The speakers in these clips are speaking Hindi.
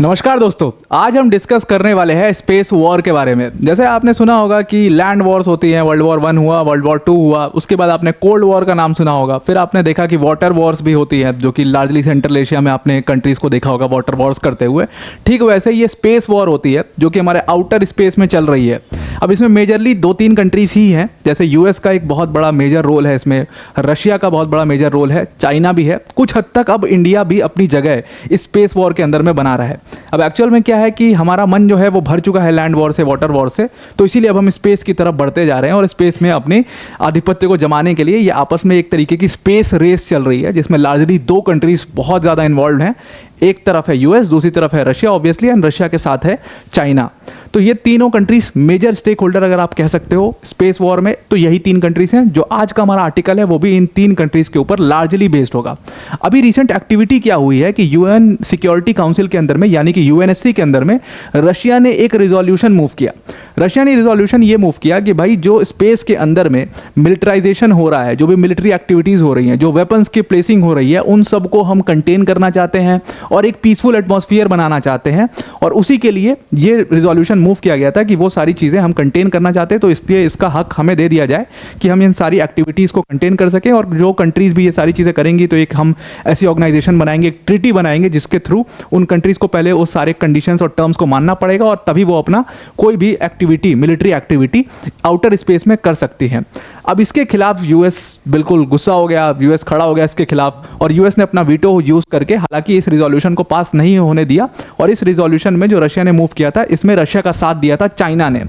नमस्कार दोस्तों, आज हम डिस्कस करने वाले हैं स्पेस वॉर के बारे में। जैसे आपने सुना होगा कि लैंड वॉर्स होती हैं, वर्ल्ड वॉर 1 हुआ, वर्ल्ड वॉर 2 हुआ, उसके बाद आपने कोल्ड वॉर का नाम सुना होगा। फिर आपने देखा कि वाटर वॉर्स भी होती है, जो कि लार्जली सेंट्रल एशिया में आपने कंट्रीज़ को देखा होगा वाटर वॉर्स करते हुए। ठीक वैसे ये स्पेस वॉर होती है, जो कि हमारे आउटर स्पेस में चल रही है। अब इसमें मेजरली 2-3 कंट्रीज़ ही हैं, जैसे यूएस का एक बहुत बड़ा मेजर रोल है इसमें, रशिया का बहुत बड़ा मेजर रोल है, चाइना भी है, कुछ हद तक अब इंडिया भी अपनी जगह इस स्पेस वॉर के अंदर में बना रहा है। अब एक्चुअल में क्या है कि हमारा मन जो है वो भर चुका है लैंड वॉर से, वाटर वॉर से, तो इसीलिए अब हम स्पेस की तरफ बढ़ते जा रहे हैं और स्पेस में अपने आधिपत्य को जमाने के लिए ये आपस में एक तरीके की स्पेस रेस चल रही है, जिसमें लार्जली 2 कंट्रीज बहुत ज़्यादा इन्वॉल्व हैं। एक तरफ है यूएस, दूसरी तरफ है रशिया ऑब्वियसली, एंड रशिया के साथ है चाइना। तो ये तीनों कंट्रीज मेजर स्टेक होल्डर अगर आप कह सकते हो स्पेस वॉर में, तो यही 3 कंट्रीज हैं। जो आज का हमारा आर्टिकल है वो भी इन 3 कंट्रीज के ऊपर लार्जली बेस्ड होगा। अभी रिसेंट एक्टिविटी क्या हुई है कि यूएन सिक्योरिटी काउंसिल के अंदर में, यानी कि यूएनएससी के अंदर में, रशिया ने एक रिजोल्यूशन मूव किया। रशिया ने रिजोल्यूशन ये मूव किया कि भाई जो स्पेस के अंदर में मिलिटराइजेशन हो रहा है, जो भी मिलिट्री एक्टिविटीज़ हो रही हैं, जो वेपन्स की प्लेसिंग हो रही है, उन सबको हम कंटेन करना चाहते हैं और एक पीसफुल एटमॉस्फेयर बनाना चाहते हैं। और उसी के लिए ये रिजोल्यूशन मूव किया गया था कि वो सारी चीज़ें हम कंटेन करना चाहते हैं, तो इसलिए इसका हक हमें दे दिया जाए कि हम इन सारी एक्टिविटीज़ को कंटेन कर सकें। और जो कंट्रीज़ भी ये सारी चीज़ें करेंगी तो एक हम ऐसी ऑर्गेनाइजेशन बनाएंगे, एक ट्रीटी बनाएंगे, जिसके थ्रू उन कंट्रीज़ को पहले उस सारे कंडीशंस और टर्म्स को मानना पड़ेगा और तभी वो अपना कोई भी activity, military activity outer space में कर सकती हैं। अब इसके खिलाफ यूएस बिल्कुल गुस्सा हो गया, यूएस खड़ा हो गया इसके खिलाफ, और यूएस ने अपना वीटो यूज़ करके हालांकि इस रिजोल्यूशन को पास नहीं होने दिया। और इस रिजोल्यूशन में जो रशिया ने मूव किया था, इसमें रशिया का साथ दिया था चाइना ने।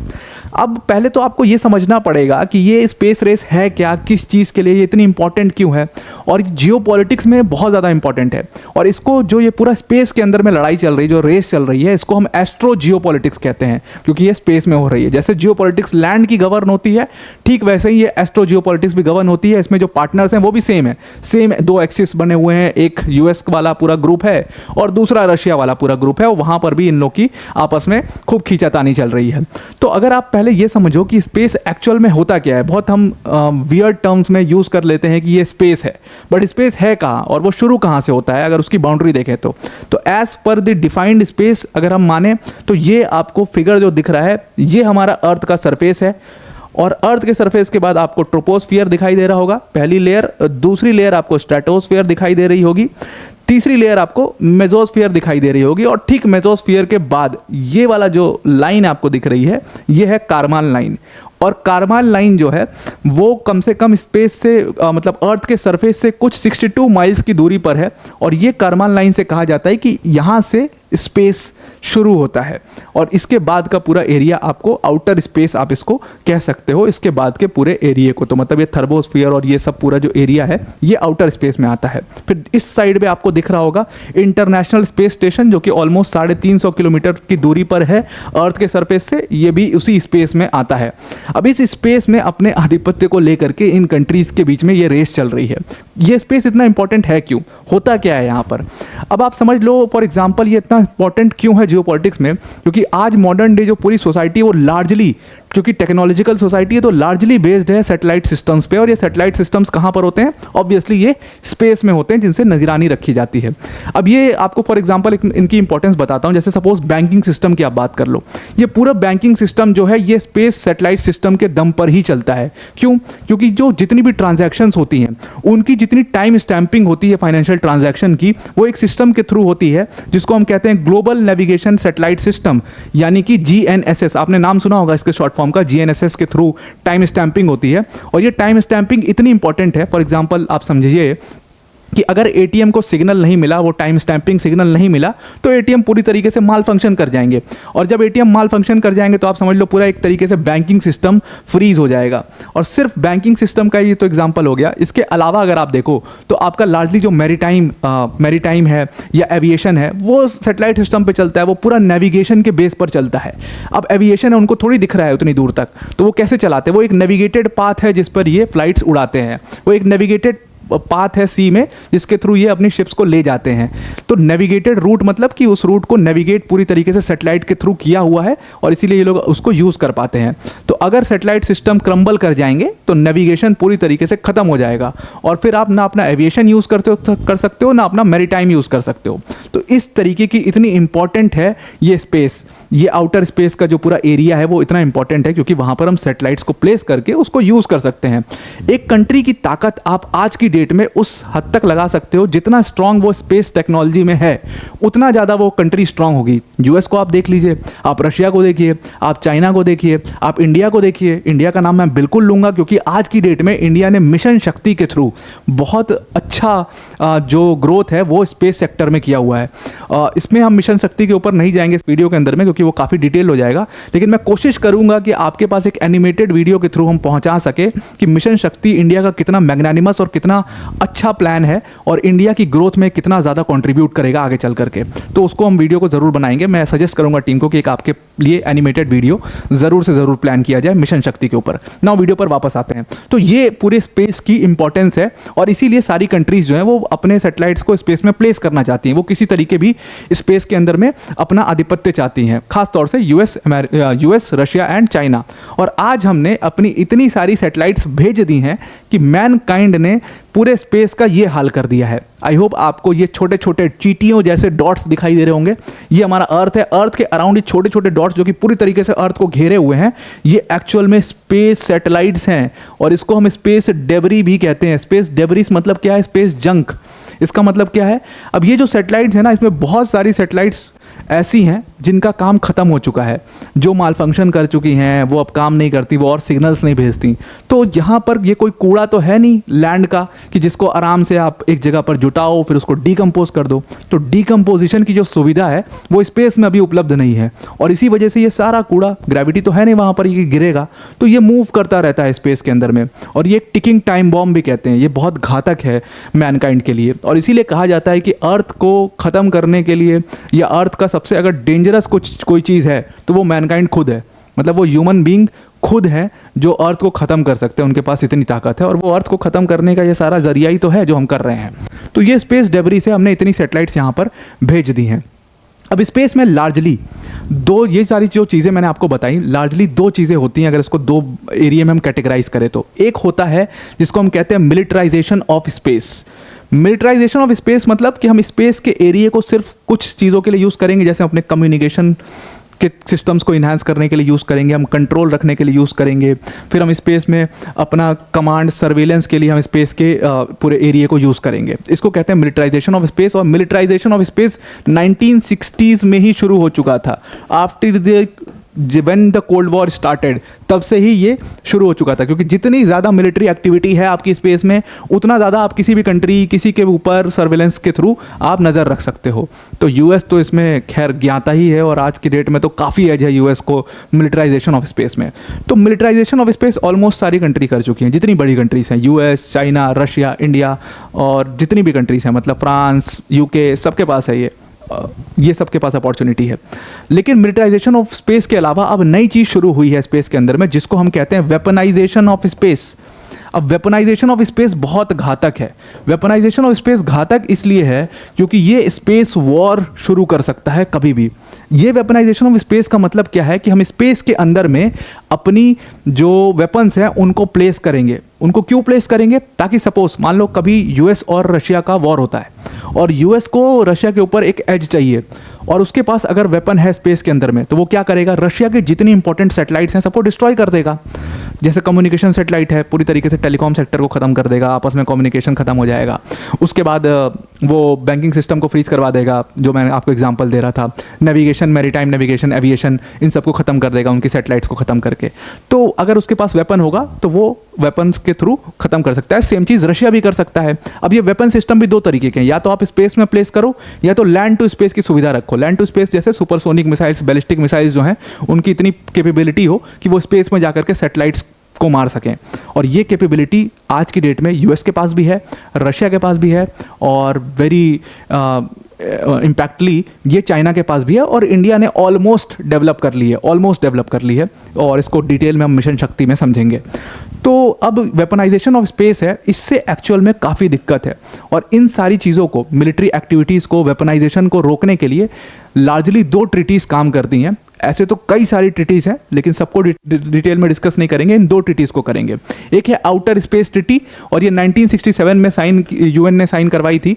अब पहले तो आपको ये समझना पड़ेगा कि ये स्पेस रेस है क्या, किस चीज़ के लिए ये इतनी इंपॉर्टेंट क्यों है, और जियोपॉलिटिक्स में बहुत ज़्यादा इंपॉर्टेंट है। और इसको जो ये पूरा स्पेस के अंदर में लड़ाई चल रही है, जो रेस चल रही है, इसको हम एस्ट्रो जियोपॉलिटिक्स कहते हैं, क्योंकि ये स्पेस में हो रही है। जैसे जियोपॉलिटिक्स लैंड की गवर्न होती है, ठीक वैसे ही ये एस्ट्रो जियोपॉलिटिक्स भी गवर्न होती है। इसमें जो पार्टनर्स हैं वो भी सेम है, सेम 2 एक्सिस बने हुए हैं, एक यूएस वाला पूरा ग्रुप है और दूसरा रशिया वाला पूरा ग्रुप है, और वहाँ पर भी इन लोग की आपस में खूब खींचातानी चल रही है। तो अगर आप पहले ये समझो कि स्पेस एक्चुअल में होता क्या है। बहुत हम वियर्ड टर्म्स में यूज़ कर लेते हैं कि ये स्पेस है, बट स्पेस है कहाँ और वो शुरू कहाँ से होता है, अगर उसकी बाउंड्री देखें तो as per the defined space अगर हम माने तो ये आपको फिगर जो दिख रहा है, ये हमारा अर्थ का सरफेस है। और अर्थ के सरफेस के बाद आपको ट्रोपोस्फियर दिखाई दे रहा होगा, पहली लेयर। दूसरी लेयर आपको स्ट्रेटोस्फियर दिखाई दे रही होगी। तीसरी लेयर आपको मेसोस्फियर दिखाई दे रही होगी। और ठीक मेसोस्फियर के बाद ये वाला जो लाइन आपको दिख रही है, ये है कारमान लाइन। और कारमान लाइन जो है वो कम से कम स्पेस से मतलब अर्थ के सरफेस से कुछ 62 माइल्स की दूरी पर है। और ये कारमान लाइन से कहा जाता है कि यहाँ से स्पेस शुरू होता है और इसके बाद का पूरा एरिया आपको आउटर स्पेस आप इसको कह सकते हो, इसके बाद के पूरे एरिया को। तो मतलब ये थर्मोस्फीयर और ये सब पूरा जो एरिया है ये आउटर स्पेस में आता है। फिर इस साइड पे आपको दिख रहा होगा इंटरनेशनल स्पेस स्टेशन, जो कि ऑलमोस्ट 350 किलोमीटर की दूरी पर है अर्थ के सरफेस से, ये भी उसी स्पेस में आता है। अब इस स्पेस में अपने आधिपत्य को लेकर के इन कंट्रीज के बीच में ये रेस चल रही है। ये स्पेस इतना इंपॉर्टेंट है क्यों, होता क्या है यहाँ पर, अब आप समझ लो। फॉर एग्जाम्पल ये इतना इंपॉर्टेंट क्यों है जियोपॉलिटिक्स में, क्योंकि आज मॉडर्न डे जो पूरी सोसाइटी है वो लार्जली, क्योंकि टेक्नोलॉजिकल सोसाइटी है तो लार्जली बेस्ड है सैटेलाइट सिस्टम्स पे। और ये सैटेलाइट सिस्टम्स कहाँ पर होते हैं, ऑब्वियसली ये स्पेस में होते हैं, जिनसे निगरानी रखी जाती है। अब ये आपको फॉर एग्जांपल इनकी इंपॉर्टेंस बताता हूँ। जैसे सपोज बैंकिंग सिस्टम की आप बात कर लो, ये पूरा बैंकिंग सिस्टम जो है ये स्पेस सैटेलाइट सिस्टम के दम पर ही चलता है। क्यों, क्योंकि जो जितनी भी ट्रांजैक्शंस होती हैं उनकी जितनी टाइम स्टैंपिंग होती है फाइनेंशियल ट्रांजैक्शन की, वो एक सिस्टम के थ्रू होती है जिसको हम कहते हैं ग्लोबल नेविगेशन सैटेलाइट सिस्टम, यानी कि GNSS। आपने नाम सुना होगा इसके शॉर्ट फॉर्म का। GNSS के थ्रू टाइम स्टैंपिंग होती है। और ये टाइम स्टैंपिंग इतनी इंपॉर्टेंट है, फॉर एग्जांपल आप समझिए कि अगर एटीएम को सिग्नल नहीं मिला, वो टाइम स्टैंपिंग सिग्नल नहीं मिला, तो एटीएम पूरी तरीके से माल फंक्शन कर जाएंगे। और जब एटीएम माल फंक्शन कर जाएंगे तो आप समझ लो पूरा एक तरीके से बैंकिंग सिस्टम फ्रीज हो जाएगा। और सिर्फ बैंकिंग सिस्टम का ये तो एग्जांपल हो गया। इसके अलावा अगर आप देखो तो आपका लार्जली जो मैरीटाइम है या एविएशन है वो सैटेलाइट सिस्टम पर चलता है, वो पूरा नेविगेशन के बेस पर चलता है। अब एविएशन है, उनको थोड़ी दिख रहा है उतनी दूर तक, तो वो कैसे चलाते हैं, वो एक नेविगेटेड पाथ है जिस पर ये फ्लाइट्स उड़ाते हैं। वो एक नेविगेटेड पाथ है सी में जिसके थ्रू ये अपनी शिप्स को ले जाते हैं। तो नेविगेटेड रूट मतलब कि उस रूट को नेविगेट पूरी तरीके से सैटेलाइट के थ्रू किया हुआ है और इसीलिए ये लोग उसको यूज़ कर पाते हैं। तो अगर सैटेलाइट सिस्टम क्रम्बल कर जाएंगे तो नेविगेशन पूरी तरीके से ख़त्म हो जाएगा और फिर आप ना अपना एविएशन यूज़ कर सकते हो ना अपना मैरीटाइम यूज़ कर सकते हो। तो इस तरीके की इतनी इंपॉर्टेंट है ये स्पेस, ये आउटर स्पेस का जो पूरा एरिया है वो इतना इंपॉर्टेंट है क्योंकि वहाँ पर हम सैटेलाइट्स को प्लेस करके उसको यूज़ कर सकते हैं। एक कंट्री की ताकत आप आज की डेट में उस हद तक लगा सकते हो, जितना स्ट्रांग वो स्पेस टेक्नोलॉजी में है उतना ज़्यादा वो कंट्री स्ट्रांग होगी। यूएस को आप देख लीजिए, आप रशिया को देखिए, आप चाइना को देखिए, आप इंडिया को देखिए। इंडिया का नाम मैं बिल्कुल लूँगा क्योंकि आज की डेट में इंडिया ने मिशन शक्ति के थ्रू बहुत अच्छा जो ग्रोथ है वो स्पेस सेक्टर में किया हुआ है। इसमें हम मिशन शक्ति के ऊपर नहीं जाएंगे इस वीडियो के अंदर में क्योंकि वो काफ़ी डिटेल हो जाएगा, लेकिन मैं कोशिश करूंगा कि आपके पास एक एनिमेटेड वीडियो के थ्रू हम पहुंचा सके कि मिशन शक्ति इंडिया का कितना मैग्नानिमस और कितना अच्छा प्लान है और इंडिया की ग्रोथ में कितना ज़्यादा कंट्रीब्यूट करेगा आगे चल करके। तो उसको हम वीडियो को ज़रूर बनाएंगे। मैं सजेस्ट करूंगा टीम को कि एक आपके लिए एनिमेटेड वीडियो ज़रूर से ज़रूर प्लान किया जाए मिशन शक्ति के ऊपर। नाउ वीडियो पर वापस आते हैं। तो ये पूरे स्पेस की इंपॉर्टेंस है और इसीलिए सारी कंट्रीज जो हैं वो अपने सैटेलाइट्स को स्पेस में प्लेस करना चाहती हैं। वो किसी तरीके भी स्पेस के अंदर में अपना आधिपत्य चाहती हैं, खासतौर से यूएस, रशिया एंड चाइना। और आज हमने अपनी इतनी सारी सैटेलाइट्स भेज दी हैं कि मैनकाइंड ने पूरे स्पेस का ये हाल कर दिया है। आई होप आपको ये छोटे छोटे चींटियों जैसे डॉट्स दिखाई दे रहे होंगे। ये हमारा अर्थ है। अर्थ के अराउंड ये छोटे छोटे डॉट्स जो कि पूरी तरीके से अर्थ को घेरे हुए हैं, ये एक्चुअल में स्पेस सैटेलाइट्स हैं और इसको हम स्पेस डेबरी भी कहते हैं। स्पेस डेबरीज मतलब क्या है? Space junk. इसका मतलब क्या है? अब ये जो सैटेलाइट्स हैं ना, इसमें बहुत सारी सैटेलाइट्स ऐसी हैं जिनका काम ख़त्म हो चुका है, जो माल फंक्शन कर चुकी हैं, वो अब काम नहीं करती, वो और सिग्नल्स नहीं भेजती। तो यहाँ पर ये कोई कूड़ा तो है नहीं लैंड का कि जिसको आराम से आप एक जगह पर जुटाओ फिर उसको डीकम्पोज कर दो। तो डीकम्पोजिशन की जो सुविधा है वो स्पेस में अभी उपलब्ध नहीं है और इसी वजह से ये सारा कूड़ा, ग्रेविटी तो है नहीं वहाँ पर, ये गिरेगा तो ये मूव करता रहता है स्पेस के अंदर में। और ये टिकिंग टाइम बॉम्ब भी कहते हैं। ये बहुत घातक है मैनकाइंड के लिए और इसीलिए कहा जाता है कि अर्थ को ख़त्म करने के लिए या अर्थ का सबसे अगर डेंजरस कोई चीज़ है तो वो मैनकाइंड खुद है। मतलब वो ह्यूमन बीइंग खुद हैं जो अर्थ को ख़त्म कर सकते हैं। उनके पास इतनी ताकत है और वो अर्थ को ख़त्म करने का ये सारा जरिया ही तो है जो हम कर रहे हैं। तो ये स्पेस डेबरी से हमने इतनी सैटेलाइट्स यहाँ पर भेज दी हैं। अब स्पेस में लार्जली दो, ये सारी जो चीज़ें मैंने आपको बताई, लार्जली दो चीज़ें होती हैं अगर इसको दो एरिया में हम कैटेगराइज करें तो। एक होता है जिसको हम कहते हैं militarisation of space. Militarisation of space मतलब कि हम स्पेस के एरिया को सिर्फ कुछ चीज़ों के लिए यूज़ करेंगे, जैसे अपने कम्युनिकेशन के सिस्टम्स को इन्हांस करने के लिए यूज़ करेंगे, हम कंट्रोल रखने के लिए यूज़ करेंगे, फिर हम स्पेस में अपना कमांड सर्वेलेंस के लिए हम स्पेस के पूरे एरिया को यूज़ करेंगे। इसको कहते हैं मिलिटराइजेशन ऑफ स्पेस। और मिलिटराइजेशन ऑफ स्पेस 1960s में ही शुरू हो चुका था। After when the cold war started, तब से ही ये शुरू हो चुका था क्योंकि जितनी ज़्यादा मिलिट्री एक्टिविटी है आपकी स्पेस में उतना ज़्यादा आप किसी भी कंट्री, किसी के ऊपर सर्वेलेंस के थ्रू आप नज़र रख सकते हो। तो यूएस तो इसमें खैर ज्ञाता ही है और आज की डेट में तो काफ़ी एज है यूएस को मिलिटराइजेशन ऑफ स्पेस में। तो मिलिटराइजेशन ऑफ स्पेस ऑलमोस्ट सारी कंट्री कर चुकी हैं, जितनी बड़ी कंट्रीज़ हैं, यूएस, चाइना, रशिया, इंडिया और जितनी भी कंट्रीज़ हैं, मतलब फ्रांस, यूके, सबके पास है ये सबके पास अपॉर्चुनिटी है। लेकिन मिलिटराइजेशन ऑफ स्पेस के अलावा अब नई चीज़ शुरू हुई है स्पेस के अंदर में जिसको हम कहते हैं वेपनाइजेशन ऑफ स्पेस। अब वेपनाइजेशन ऑफ स्पेस बहुत घातक है। वेपनाइजेशन ऑफ स्पेस घातक इसलिए है क्योंकि ये स्पेस वॉर शुरू कर सकता है कभी भी। ये वेपनाइजेशन ऑफ स्पेस का मतलब क्या है कि हम स्पेस के अंदर में अपनी जो वेपन्स हैं उनको प्लेस करेंगे। उनको क्यों प्लेस करेंगे? ताकि सपोज मान लो कभी यूएस और रशिया का वॉर होता है और यूएस को रशिया के ऊपर एक एज चाहिए और उसके पास अगर वेपन है स्पेस के अंदर में तो वो क्या करेगा? रशिया के जितनी इंपॉर्टेंट सैटेलाइट्स हैं सबको डिस्ट्रॉय कर देगा। जैसे कम्युनिकेशन सैटेलाइट है, पूरी तरीके से टेलीकॉम सेक्टर को ख़त्म कर देगा, आपस में कम्युनिकेशन ख़त्म हो जाएगा। उसके बाद वो बैंकिंग सिस्टम को फ्रीज करवा देगा, जो मैंने आपको एग्जांपल दे रहा था। नेविगेशन, मैरीटाइम नेविगेशन, एविएशन, इन सबको ख़त्म कर देगा उनकी सैटेलाइट्स को ख़त्म करके। तो अगर उसके पास वेपन होगा तो वो वेपन्स के थ्रू ख़त्म कर सकता है। सेम चीज़ रशिया भी कर सकता है। अब ये वेपन सिस्टम भी दो तरीके के हैं, या तो आप स्पेस में प्लेस करो या तो लैंड टू स्पेस की सुविधा रखो। लैंड टू स्पेस जैसे सुपरसोनिक मिसाइल्स, बैलिस्टिक मिसाइल्स जो हैं उनकी इतनी कैपेबिलिटी हो कि वो स्पेस में जाकर के सैटेलाइट्स को मार सकें। और ये कैपेबिलिटी आज की डेट में यूएस के पास भी है, रशिया के पास भी है और वेरी इम्पैक्टली ये चाइना के पास भी है और इंडिया ने ऑलमोस्ट डेवलप कर ली है और इसको डिटेल में हम मिशन शक्ति में समझेंगे। तो अब वेपनाइजेशन ऑफ स्पेस है, इससे एक्चुअल में काफ़ी दिक्कत है और इन सारी चीज़ों को, मिलिट्री एक्टिविटीज़ को, वेपनाइजेशन को रोकने के लिए लार्जली दो ट्रीटीज़ काम करती हैं। ऐसे तो कई सारी ट्रीटीज़ हैं लेकिन सबको डिटेल में डिस्कस नहीं करेंगे, इन दो ट्रीटीज़ को करेंगे। एक है आउटर स्पेस ट्रीटी और ये 1967 में यूएन ने साइन करवाई थी।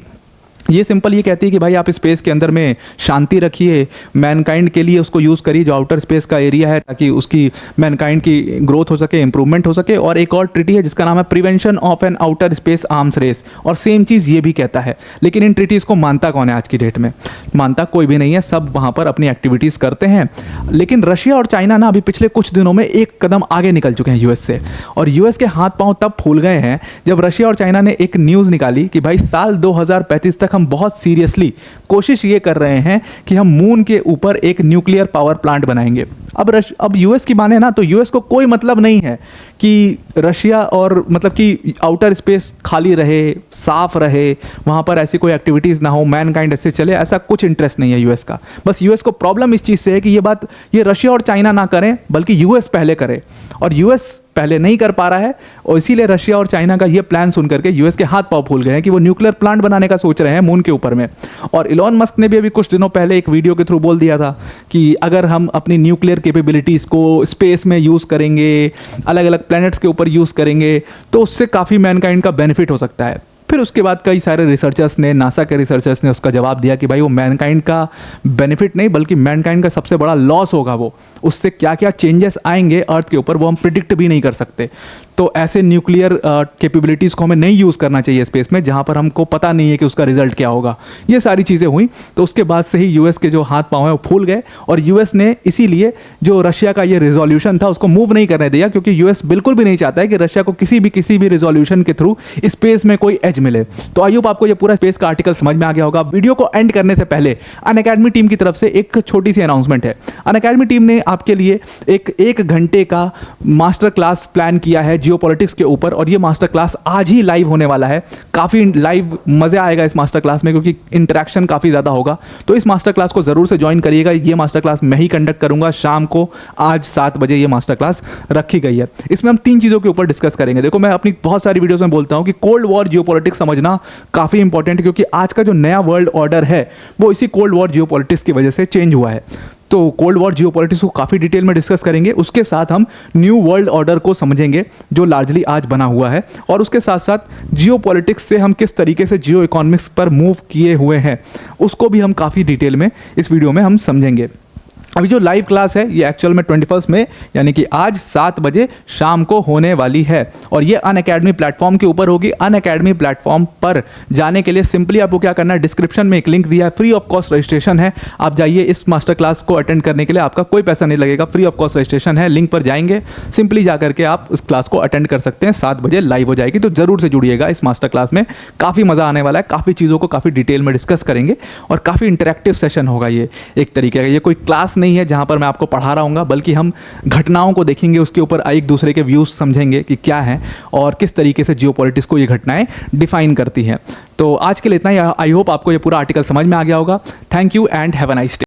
ये सिंपल ये कहती है कि भाई आप स्पेस के अंदर में शांति रखिए, मैनकाइंड के लिए उसको यूज़ करिए जो आउटर स्पेस का एरिया है, ताकि उसकी मैनकाइंड की ग्रोथ हो सके, इंप्रूवमेंट हो सके। और एक और ट्रिटी है जिसका नाम है prevention of an outer space arms race, और सेम चीज़ ये भी कहता है। लेकिन इन ट्रिटीज़ को मानता कौन है आज की डेट में? मानता कोई भी नहीं है, सब वहाँ पर अपनी एक्टिविटीज़ करते हैं। लेकिन रशिया और चाइना ना अभी पिछले कुछ दिनों में एक कदम आगे निकल चुके हैं यूएस से, और यूएस के हाथ पांव तब फूल गए हैं जब रशिया और चाइना ने एक न्यूज़ निकाली कि भाई साल 2035 तक हम बहुत सीरियसली कोशिश ये कर रहे हैं कि हम मून के ऊपर एक न्यूक्लियर पावर प्लांट बनाएंगे। अब यूएस की माने ना तो यूएस को कोई मतलब नहीं है कि रशिया और मतलब कि आउटर स्पेस खाली रहे, साफ रहे, वहाँ पर ऐसी कोई एक्टिविटीज़ ना हो, मैनकाइंड ऐसे चले, ऐसा कुछ इंटरेस्ट नहीं है यूएस का। बस यूएस को प्रॉब्लम इस चीज़ से है कि ये रशिया और चाइना ना करें बल्कि यूएस पहले करे, और यूएस पहले नहीं कर पा रहा है, और इसीलिए रशिया और चाइना का ये प्लान सुन करके यूएस के हाथ पांव फूल गए हैं कि वो न्यूक्लियर प्लांट बनाने का सोच रहे हैं मून के ऊपर में। और इलॉन मस्क ने भी अभी कुछ दिनों पहले एक वीडियो के थ्रू बोल दिया था कि अगर हम अपनी न्यूक्लियर कैपेबिलिटीज़ को स्पेस में यूज़ करेंगे, अलग अलग प्लैनेट्स के ऊपर यूज़ करेंगे, तो उससे काफ़ी मैनकाइंड का बेनिफिट हो सकता है। फिर उसके बाद कई सारे रिसर्चर्स ने, नासा के रिसर्चर्स ने उसका जवाब दिया कि भाई वो मैनकाइंड का बेनिफिट नहीं बल्कि मैनकाइंड का सबसे बड़ा लॉस होगा, वो उससे क्या क्या चेंजेस आएंगे अर्थ के ऊपर वो हम प्रिडिक्ट भी नहीं कर सकते। तो ऐसे न्यूक्लियर कैपेबिलिटीज़ को हमें नहीं यूज़ करना चाहिए स्पेस में जहाँ पर हमको पता नहीं है कि उसका रिजल्ट क्या होगा। ये सारी चीज़ें हुई, तो उसके बाद से ही यूएस के जो हाथ पाँव हैं वो फूल गए, और यूएस ने इसीलिए जो रशिया का ये रिजोल्यूशन था उसको मूव नहीं करने दिया, क्योंकि यूएस बिल्कुल भी नहीं चाहता है कि रशिया को किसी भी रिजोल्यूशन के थ्रू स्पेस में कोई एज मिले। तो आई होप आपको ये पूरा स्पेस का आर्टिकल समझ में आ गया होगा। वीडियो को एंड करने से पहले अनअकैडमी टीम की तरफ से एक छोटी सी अनाउंसमेंट है। अनअकैडमी टीम ने आपके लिए एक घंटे का मास्टर क्लास प्लान किया है जियोपॉलिटिक्स के ऊपर, और ये मास्टर क्लास आज ही लाइव होने वाला है। काफ़ी लाइव मज़ा आएगा इस मास्टर क्लास में, क्योंकि इंटरेक्शन काफ़ी ज़्यादा होगा। तो इस मास्टर क्लास को ज़रूर से ज्वाइन करिएगा। ये मास्टर क्लास मैं ही कंडक्ट करूंगा शाम को, आज 7 बजे ये मास्टर क्लास रखी गई है। इसमें हम 3 चीज़ों के ऊपर डिस्कस करेंगे। देखो, मैं अपनी बहुत सारी वीडियोस में बोलता हूँ कि कोल्ड वॉर जियोपॉलिटिक्स समझना काफ़ी इंपॉर्टेंट है, क्योंकि आज का जो नया वर्ल्ड ऑर्डर है वो इसी कोल्ड वॉर जियोपॉलिटिक्स की वजह से चेंज हुआ है। तो कोल्ड वॉर जियोपॉलिटिक्स को काफ़ी डिटेल में डिस्कस करेंगे। उसके साथ हम न्यू वर्ल्ड ऑर्डर को समझेंगे जो लार्जली आज बना हुआ है, और उसके साथ साथ जियोपॉलिटिक्स से हम किस तरीके से जियो इकोनॉमिक्स पर मूव किए हुए हैं उसको भी हम काफ़ी डिटेल में इस वीडियो में हम समझेंगे। अभी जो लाइव क्लास है ये एक्चुअल में 21 में यानी कि आज 7 बजे शाम को होने वाली है, और ये अनअकैडमी प्लेटफॉर्म के ऊपर होगी। अनअकैडमी प्लेटफॉर्म पर जाने के लिए सिंपली आपको क्या करना है, डिस्क्रिप्शन में एक लिंक दिया है, फ्री ऑफ कॉस्ट रजिस्ट्रेशन है। आप जाइए, इस मास्टर क्लास को अटेंड करने के लिए आपका कोई पैसा नहीं लगेगा, फ्री ऑफ कॉस्ट रजिस्ट्रेशन है। लिंक पर जाएंगे, सिंपली जा करके आप उस क्लास को अटेंड कर सकते हैं। 7 बजे लाइव हो जाएगी, तो ज़रूर से जुड़िएगा इस मास्टर क्लास में। काफ़ी मज़ा आने वाला है, काफ़ी चीज़ों को काफ़ी डिटेल में डिस्कस करेंगे, और काफ़ी इंटरेक्टिव सेशन होगा ये एक तरीके का। ये कोई क्लास नहीं है जहाँ पर मैं आपको पढ़ा रहा हूँगा, बल्कि हम घटनाओं को देखेंगे, उसके ऊपर एक दूसरे के व्यूज़ समझेंगे कि क्या है और किस तरीके से जियोपॉलिटिक्स को ये घटनाएं डिफाइन करती हैं। तो आज के लिए इतना ही। आई होप आपको ये पूरा आर्टिकल समझ में आ गया होगा। Thank you and have a nice day.